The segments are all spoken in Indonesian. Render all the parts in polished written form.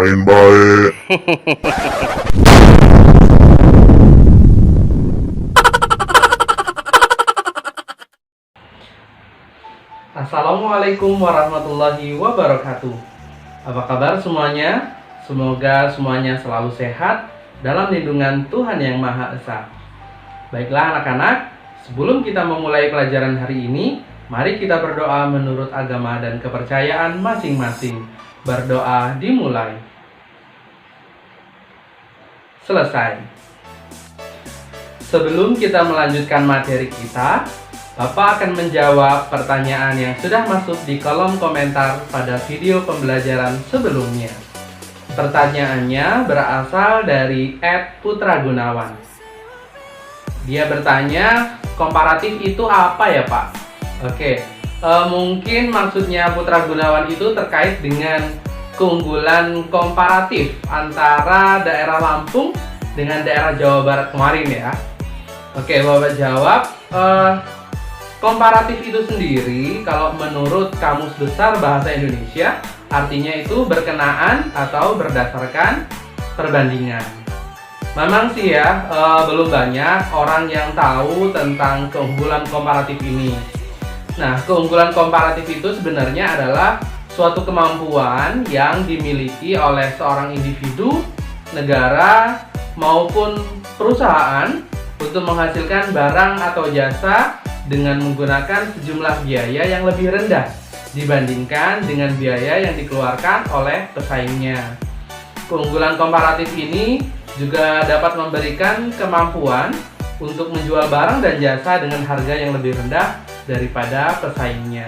lain baik. Assalamualaikum warahmatullahi wabarakatuh. Apa kabar semuanya? Semoga semuanya selalu sehat dalam lindungan Tuhan Yang Maha Esa. Baiklah anak-anak, sebelum kita memulai pelajaran hari ini, mari kita berdoa menurut agama dan kepercayaan masing-masing. Berdoa dimulai. Selesai. Sebelum kita melanjutkan materi kita, Bapak akan menjawab pertanyaan yang sudah masuk di kolom komentar pada video pembelajaran sebelumnya. Pertanyaannya berasal dari @putragunawan. Dia bertanya, komparatif itu apa ya Pak? Oke, mungkin maksudnya Putra Gunawan itu terkait dengan keunggulan komparatif antara daerah Lampung dengan daerah Jawa Barat kemarin ya. Oke, Bapak jawab, komparatif itu sendiri kalau menurut Kamus Besar Bahasa Indonesia artinya itu berkenaan atau berdasarkan perbandingan. Memang sih ya, belum banyak orang yang tahu tentang keunggulan komparatif ini. Nah, keunggulan komparatif itu sebenarnya adalah suatu kemampuan yang dimiliki oleh seorang individu, negara, maupun perusahaan untuk menghasilkan barang atau jasa dengan menggunakan sejumlah biaya yang lebih rendah dibandingkan dengan biaya yang dikeluarkan oleh pesaingnya. Keunggulan komparatif ini juga dapat memberikan kemampuan untuk menjual barang dan jasa dengan harga yang lebih rendah daripada pesaingnya.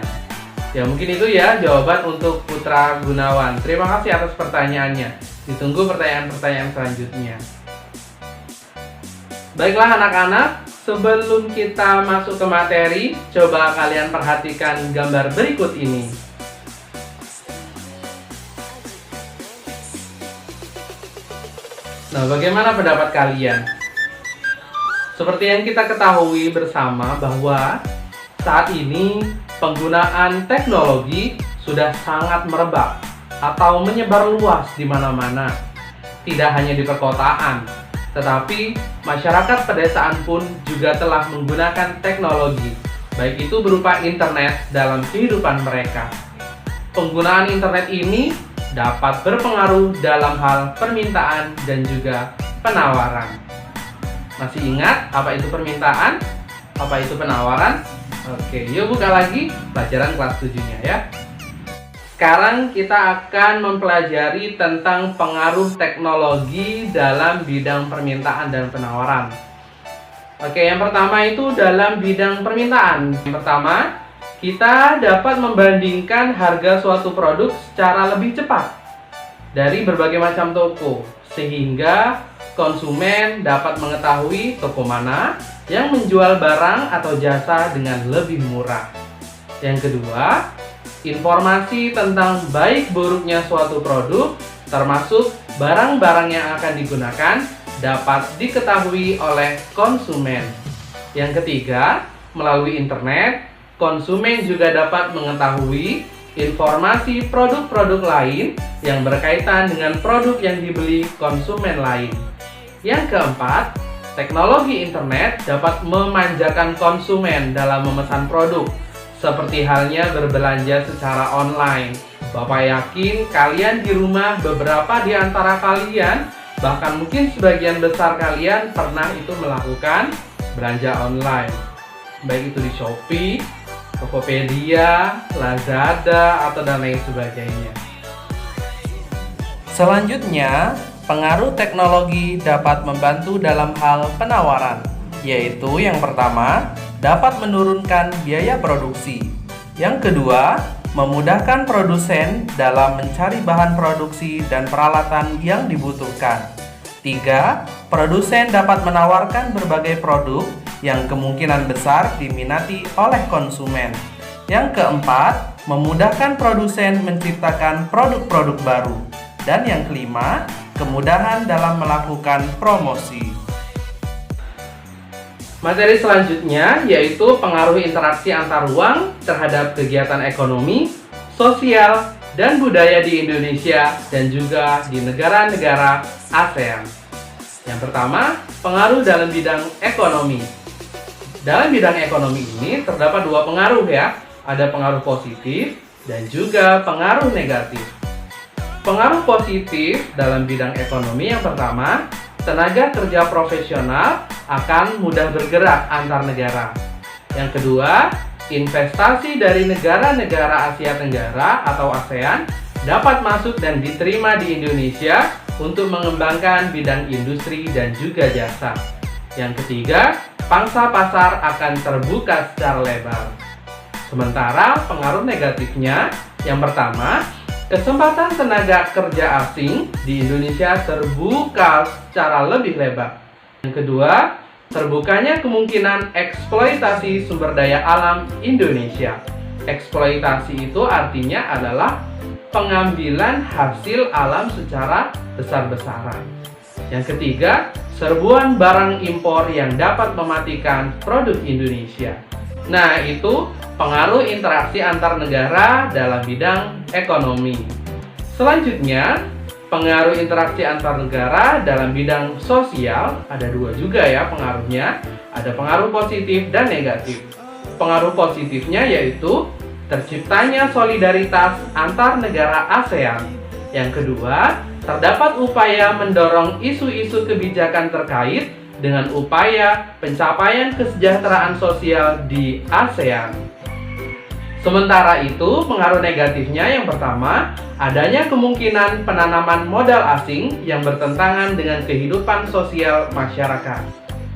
Ya mungkin itu ya jawaban untuk Putra Gunawan. Terima kasih atas pertanyaannya. Ditunggu pertanyaan-pertanyaan selanjutnya. Baiklah anak-anak, sebelum kita masuk ke materi, coba kalian perhatikan gambar berikut ini. Nah, bagaimana pendapat kalian? Seperti yang kita ketahui bersama bahwa saat ini penggunaan teknologi sudah sangat merebak atau menyebar luas di mana-mana. Tidak hanya di perkotaan, tetapi masyarakat pedesaan pun juga telah menggunakan teknologi, baik itu berupa internet dalam kehidupan mereka. Penggunaan internet ini dapat berpengaruh dalam hal permintaan dan juga penawaran. Masih ingat apa itu permintaan? Apa itu penawaran? Oke, yuk buka lagi pelajaran kelas 7-nya ya. Sekarang kita akan mempelajari tentang pengaruh teknologi dalam bidang permintaan dan penawaran. Oke, yang pertama itu dalam bidang permintaan. Yang pertama, kita dapat membandingkan harga suatu produk secara lebih cepat dari berbagai macam toko, sehingga konsumen dapat mengetahui toko mana yang menjual barang atau jasa dengan lebih murah. Yang kedua, informasi tentang baik buruknya suatu produk, termasuk barang-barang yang akan digunakan, dapat diketahui oleh konsumen. Yang ketiga, melalui internet, konsumen juga dapat mengetahui informasi produk-produk lain yang berkaitan dengan produk yang dibeli konsumen lain. Yang keempat, teknologi internet dapat memanjakan konsumen dalam memesan produk, seperti halnya berbelanja secara online. Bapak yakin kalian di rumah, beberapa di antara kalian, bahkan mungkin sebagian besar kalian pernah itu melakukan belanja online. Baik itu di Shopee, Tokopedia, Lazada, atau dan lain sebagainya. Selanjutnya, pengaruh teknologi dapat membantu dalam hal penawaran, yaitu yang pertama, dapat menurunkan biaya produksi. Yang kedua, memudahkan produsen dalam mencari bahan produksi dan peralatan yang dibutuhkan. 3. Produsen dapat menawarkan berbagai produk yang kemungkinan besar diminati oleh konsumen. Yang keempat, memudahkan produsen menciptakan produk-produk baru. Dan yang kelima, kemudahan dalam melakukan promosi. Materi selanjutnya yaitu pengaruh interaksi antar ruang terhadap kegiatan ekonomi, sosial, dan budaya di Indonesia dan juga di negara-negara ASEAN. Yang pertama, pengaruh dalam bidang ekonomi. Dalam bidang ekonomi ini terdapat dua pengaruh ya. Ada pengaruh positif dan juga pengaruh negatif. Pengaruh positif dalam bidang ekonomi yang pertama, tenaga kerja profesional akan mudah bergerak antar negara. Yang kedua, investasi dari negara-negara Asia Tenggara atau ASEAN dapat masuk dan diterima di Indonesia untuk mengembangkan bidang industri dan juga jasa. Yang ketiga, pangsa pasar akan terbuka secara lebar. Sementara pengaruh negatifnya, yang pertama, kesempatan tenaga kerja asing di Indonesia terbuka secara lebih lebar. Yang kedua, terbukanya kemungkinan eksploitasi sumber daya alam Indonesia. Eksploitasi itu artinya adalah pengambilan hasil alam secara besar-besaran. Yang ketiga, serbuan barang impor yang dapat mematikan produk Indonesia. Nah, itu pengaruh interaksi antar negara dalam bidang ekonomi. Selanjutnya, pengaruh interaksi antar negara dalam bidang sosial ada dua juga ya pengaruhnya. Ada pengaruh positif dan negatif. Pengaruh positifnya yaitu terciptanya solidaritas antar negara ASEAN. Yang kedua, terdapat upaya mendorong isu-isu kebijakan terkait dengan upaya pencapaian kesejahteraan sosial di ASEAN. Sementara itu, pengaruh negatifnya yang pertama, adanya kemungkinan penanaman modal asing yang bertentangan dengan kehidupan sosial masyarakat.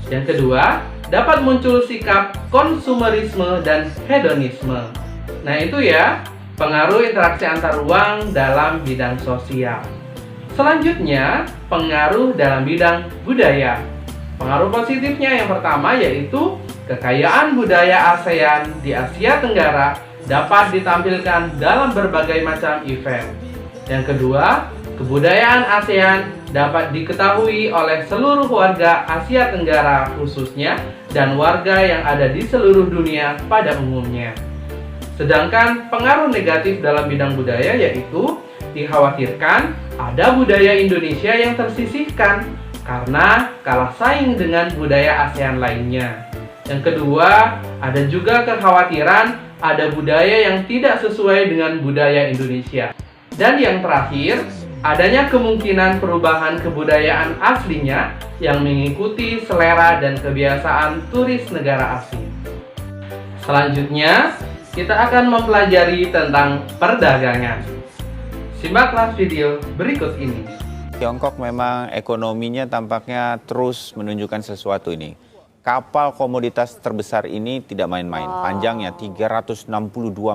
Yang kedua, dapat muncul sikap konsumerisme dan hedonisme. Nah itu ya, pengaruh interaksi antar ruang dalam bidang sosial. Selanjutnya, pengaruh dalam bidang budaya. Pengaruh positifnya yang pertama yaitu kekayaan budaya ASEAN di Asia Tenggara dapat ditampilkan dalam berbagai macam event. Yang kedua, kebudayaan ASEAN dapat diketahui oleh seluruh warga Asia Tenggara khususnya dan warga yang ada di seluruh dunia pada umumnya. Sedangkan pengaruh negatif dalam bidang budaya yaitu dikhawatirkan ada budaya Indonesia yang tersisihkan karena kalah saing dengan budaya ASEAN lainnya. Yang kedua, ada juga kekhawatiran ada budaya yang tidak sesuai dengan budaya Indonesia. Dan yang terakhir, adanya kemungkinan perubahan kebudayaan aslinya yang mengikuti selera dan kebiasaan turis negara asing. Selanjutnya, kita akan mempelajari tentang perdagangan. Simaklah video berikut ini. Tiongkok memang ekonominya tampaknya terus menunjukkan sesuatu ini. Kapal komoditas terbesar ini tidak main-main. Panjangnya 362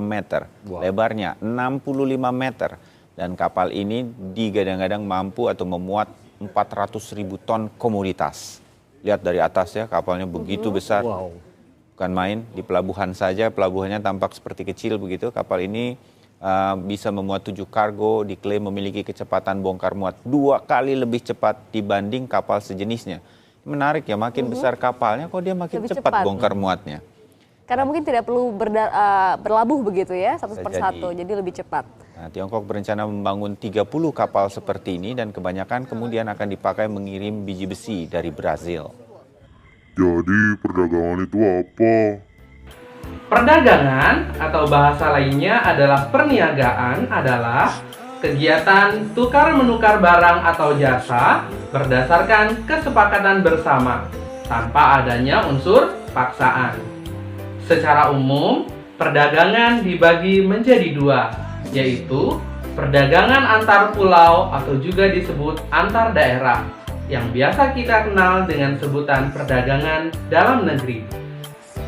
meter, lebarnya 65 meter. Dan kapal ini digadang-gadang mampu atau memuat 400.000 ton komoditas. Lihat dari atas ya, kapalnya begitu besar. Bukan main, di pelabuhan saja, pelabuhannya tampak seperti kecil begitu. Kapal ini bisa memuat 7 kargo, diklaim memiliki kecepatan bongkar muat 2 kali lebih cepat dibanding kapal sejenisnya. Menarik ya, makin besar kapalnya kok dia makin cepat bongkar muatnya. Karena mungkin tidak perlu berlabuh begitu ya, satu persatu, jadi lebih cepat. Nah, Tiongkok berencana membangun 30 kapal seperti ini dan kebanyakan kemudian akan dipakai mengirim biji besi dari Brazil. Jadi perdagangan itu apa? Perdagangan atau bahasa lainnya adalah perniagaan adalah kegiatan tukar-menukar barang atau jasa berdasarkan kesepakatan bersama tanpa adanya unsur paksaan. Secara umum, perdagangan dibagi menjadi dua, yaitu perdagangan antar pulau atau juga disebut antar daerah, yang biasa kita kenal dengan sebutan perdagangan dalam negeri.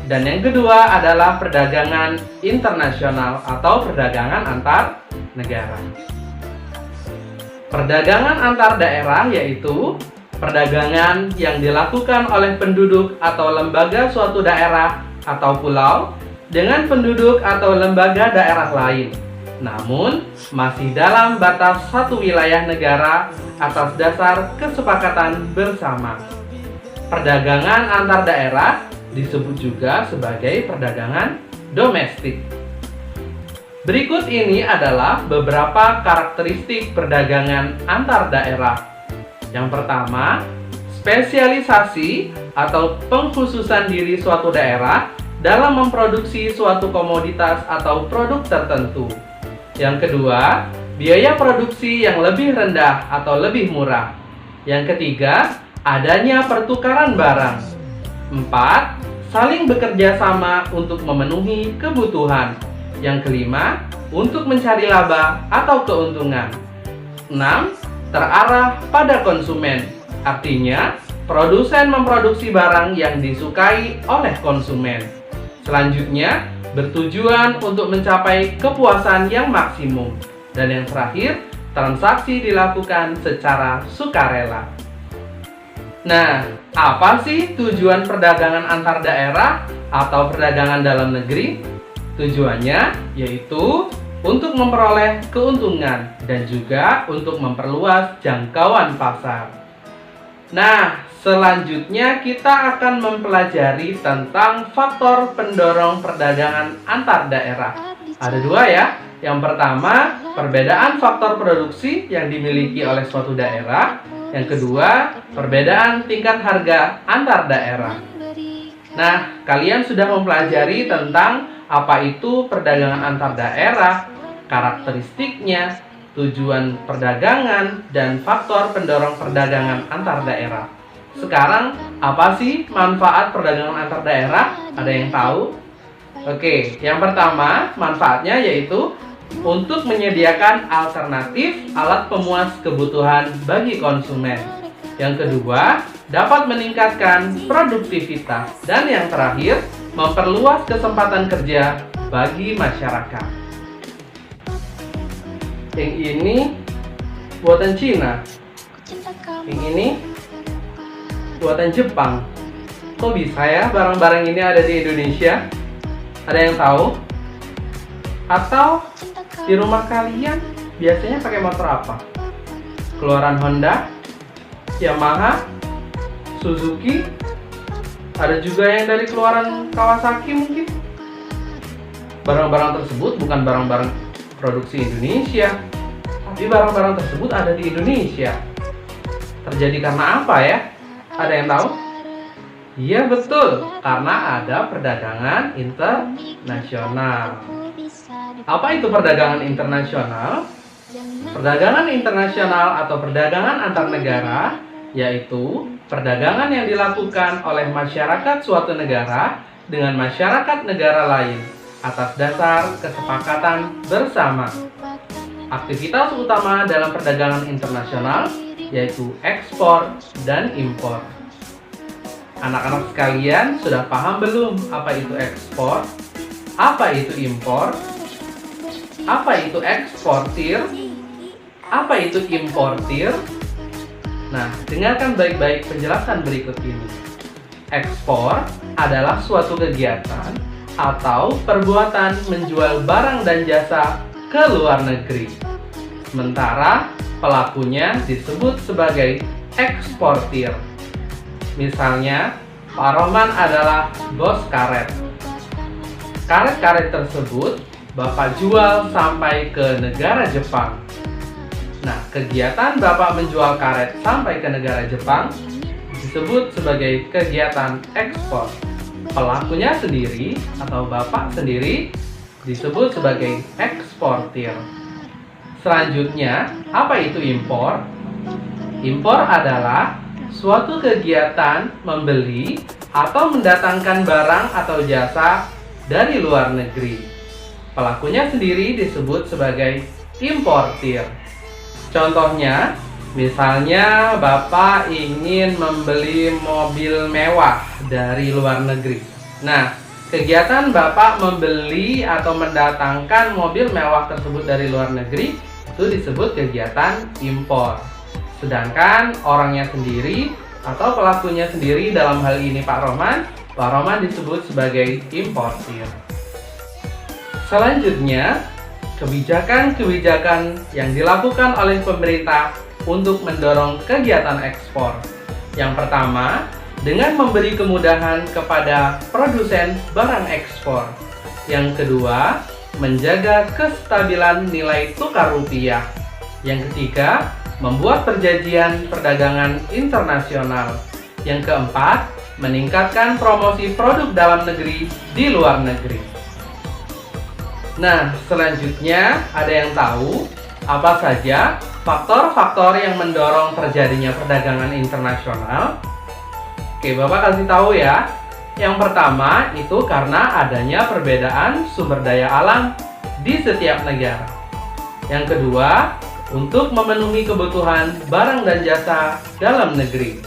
Dan yang kedua adalah perdagangan internasional atau perdagangan antar negara. Perdagangan antar daerah yaitu perdagangan yang dilakukan oleh penduduk atau lembaga suatu daerah atau pulau dengan penduduk atau lembaga daerah lain, namun masih dalam batas satu wilayah negara atas dasar kesepakatan bersama. Perdagangan antar daerah disebut juga sebagai perdagangan domestik. Berikut ini adalah beberapa karakteristik perdagangan antar daerah. Yang pertama, spesialisasi atau pengkhususan diri suatu daerah dalam memproduksi suatu komoditas atau produk tertentu. Yang kedua, biaya produksi yang lebih rendah atau lebih murah. Yang ketiga, adanya pertukaran barang. 4. Saling bekerja sama untuk memenuhi kebutuhan. Yang kelima, untuk mencari laba atau keuntungan. 6. Terarah pada konsumen. Artinya, produsen memproduksi barang yang disukai oleh konsumen. Selanjutnya, bertujuan untuk mencapai kepuasan yang maksimum. Dan yang terakhir, transaksi dilakukan secara sukarela. Nah, apa sih tujuan perdagangan antar daerah atau perdagangan dalam negeri? Tujuannya yaitu untuk memperoleh keuntungan dan juga untuk memperluas jangkauan pasar. Nah, selanjutnya kita akan mempelajari tentang faktor pendorong perdagangan antar daerah. Ada dua ya. Yang pertama, perbedaan faktor produksi yang dimiliki oleh suatu daerah. Yang kedua, perbedaan tingkat harga antar daerah. Nah, kalian sudah mempelajari tentang apa itu perdagangan antar daerah, karakteristiknya, tujuan perdagangan, dan faktor pendorong perdagangan antar daerah. Sekarang, apa sih manfaat perdagangan antar daerah? Ada yang tahu? Oke, yang pertama, manfaatnya yaitu untuk menyediakan alternatif alat pemuas kebutuhan bagi konsumen. Yang kedua, dapat meningkatkan produktivitas. Dan yang terakhir, memperluas kesempatan kerja bagi masyarakat. Yang ini buatan Cina. Yang ini buatan Jepang. Kok bisa ya barang-barang ini ada di Indonesia? Ada yang tahu? Atau di rumah kalian biasanya pakai motor apa? Keluaran Honda, Yamaha, Suzuki, ada juga yang dari keluaran Kawasaki mungkin. Barang-barang tersebut bukan barang-barang produksi Indonesia, tapi barang-barang tersebut ada di Indonesia. Terjadi karena apa ya? Ada yang tahu? Iya betul, karena ada perdagangan internasional. Apa itu perdagangan internasional? Perdagangan internasional atau perdagangan antar negara yaitu perdagangan yang dilakukan oleh masyarakat suatu negara dengan masyarakat negara lain atas dasar kesepakatan bersama. Aktivitas utama dalam perdagangan internasional yaitu ekspor dan impor. Anak-anak sekalian sudah paham belum apa itu ekspor? Apa itu impor? Apa itu eksportir? Apa itu importir? Nah, dengarkan baik-baik penjelasan berikut ini. Ekspor adalah suatu kegiatan atau perbuatan menjual barang dan jasa ke luar negeri. Sementara pelakunya disebut sebagai eksportir. Misalnya, Pak Rohman adalah bos karet. Karet-karet tersebut Bapak jual sampai ke negara Jepang. Nah, kegiatan Bapak menjual karet sampai ke negara Jepang disebut sebagai kegiatan ekspor. Pelakunya sendiri atau Bapak sendiri disebut sebagai eksportir. Selanjutnya, apa itu impor? Impor adalah suatu kegiatan membeli atau mendatangkan barang atau jasa dari luar negeri. Pelakunya sendiri disebut sebagai importir. Contohnya, misalnya Bapak ingin membeli mobil mewah dari luar negeri. Nah, kegiatan Bapak membeli atau mendatangkan mobil mewah tersebut dari luar negeri itu disebut kegiatan impor. Sedangkan orangnya sendiri atau pelakunya sendiri dalam hal ini Pak Rohman disebut sebagai importir. Selanjutnya, kebijakan-kebijakan yang dilakukan oleh pemerintah untuk mendorong kegiatan ekspor. Yang pertama, dengan memberi kemudahan kepada produsen barang ekspor. Yang kedua, menjaga kestabilan nilai tukar rupiah. Yang ketiga, membuat perjanjian perdagangan internasional. Yang keempat, meningkatkan promosi produk dalam negeri di luar negeri. Nah, selanjutnya ada yang tahu apa saja faktor-faktor yang mendorong terjadinya perdagangan internasional? Oke, Bapak kasih tahu ya. Yang pertama itu karena adanya perbedaan sumber daya alam di setiap negara. Yang kedua, untuk memenuhi kebutuhan barang dan jasa dalam negeri.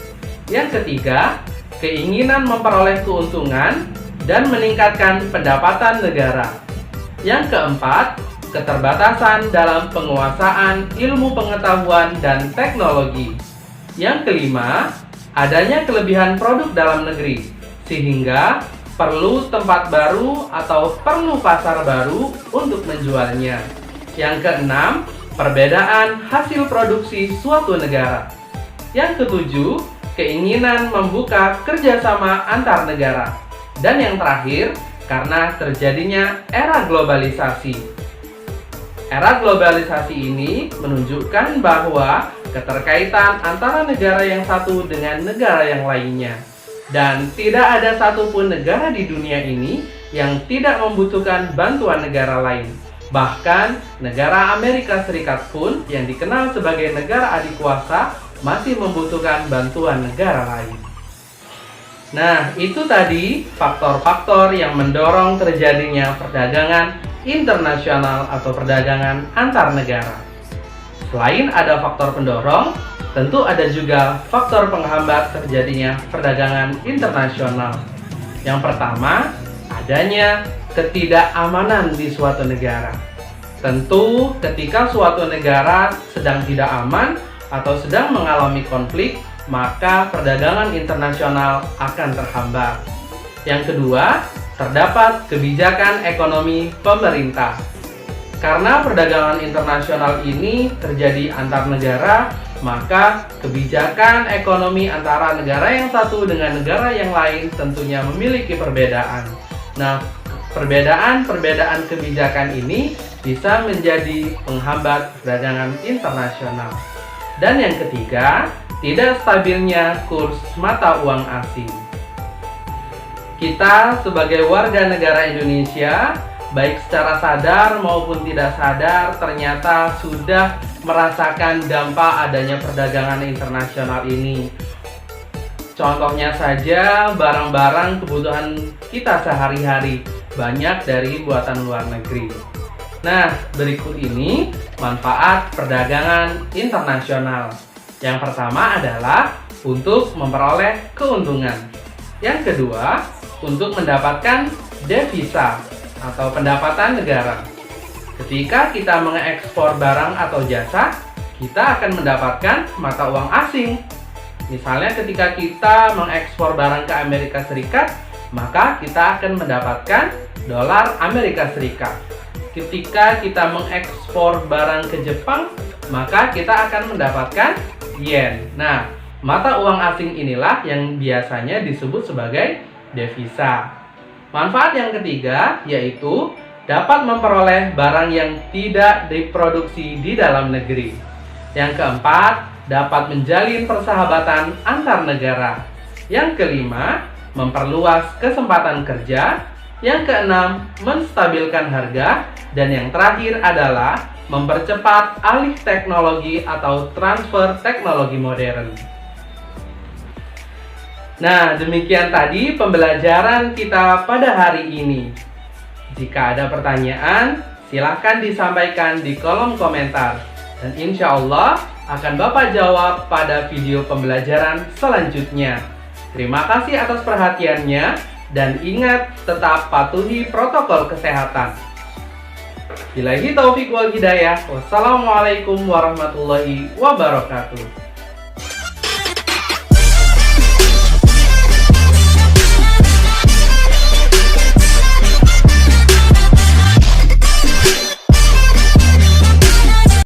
Yang ketiga, keinginan memperoleh keuntungan dan meningkatkan pendapatan negara. Yang keempat, keterbatasan dalam penguasaan ilmu pengetahuan dan teknologi. Yang kelima, adanya kelebihan produk dalam negeri, sehingga perlu tempat baru atau perlu pasar baru untuk menjualnya. Yang keenam, perbedaan hasil produksi suatu negara. Yang ketujuh, keinginan membuka kerjasama antar negara. Dan yang terakhir, karena terjadinya era globalisasi. Era globalisasi ini menunjukkan bahwa keterkaitan antara negara yang satu dengan negara yang lainnya. Dan tidak ada satupun negara di dunia ini yang tidak membutuhkan bantuan negara lain. Bahkan, negara Amerika Serikat pun yang dikenal sebagai negara adikuasa masih membutuhkan bantuan negara lain. Nah, itu tadi faktor-faktor yang mendorong terjadinya perdagangan internasional atau perdagangan antar negara. Selain ada faktor pendorong, tentu ada juga faktor penghambat terjadinya perdagangan internasional. Yang pertama, adanya ketidakamanan di suatu negara. Tentu, ketika suatu negara sedang tidak aman atau sedang mengalami konflik, maka perdagangan internasional akan terhambat. Yang kedua, terdapat kebijakan ekonomi pemerintah. Karena perdagangan internasional ini terjadi antar negara, maka kebijakan ekonomi antara negara yang satu dengan negara yang lain tentunya memiliki perbedaan. Nah, perbedaan kebijakan ini bisa menjadi penghambat perdagangan internasional. Dan yang ketiga, tidak stabilnya kurs mata uang asing. Kita sebagai warga negara Indonesia, baik secara sadar maupun tidak sadar, ternyata sudah merasakan dampak adanya perdagangan internasional ini. Contohnya saja, barang-barang kebutuhan kita sehari-hari banyak dari buatan luar negeri. Nah, berikut ini manfaat perdagangan internasional. Yang pertama adalah untuk memperoleh keuntungan. Yang kedua, untuk mendapatkan devisa atau pendapatan negara. Ketika kita mengekspor barang atau jasa, kita akan mendapatkan mata uang asing. Misalnya ketika kita mengekspor barang ke Amerika Serikat, maka kita akan mendapatkan dolar Amerika Serikat. Ketika kita mengekspor barang ke Jepang, maka kita akan mendapatkan yen. Nah, mata uang asing inilah yang biasanya disebut sebagai devisa. Manfaat yang ketiga yaitu dapat memperoleh barang yang tidak diproduksi di dalam negeri. Yang keempat, dapat menjalin persahabatan antar negara. Yang kelima, memperluas kesempatan kerja. Yang keenam, menstabilkan harga. Dan yang terakhir adalah mempercepat alih teknologi atau transfer teknologi modern. Nah, demikian tadi pembelajaran kita pada hari ini. Jika ada pertanyaan, silahkan disampaikan di kolom komentar. Dan insya Allah akan Bapak jawab pada video pembelajaran selanjutnya. Terima kasih atas perhatiannya dan ingat tetap patuhi protokol kesehatan. Billahi taufiq wal hidayah. Wassalamualaikum warahmatullahi wabarakatuh.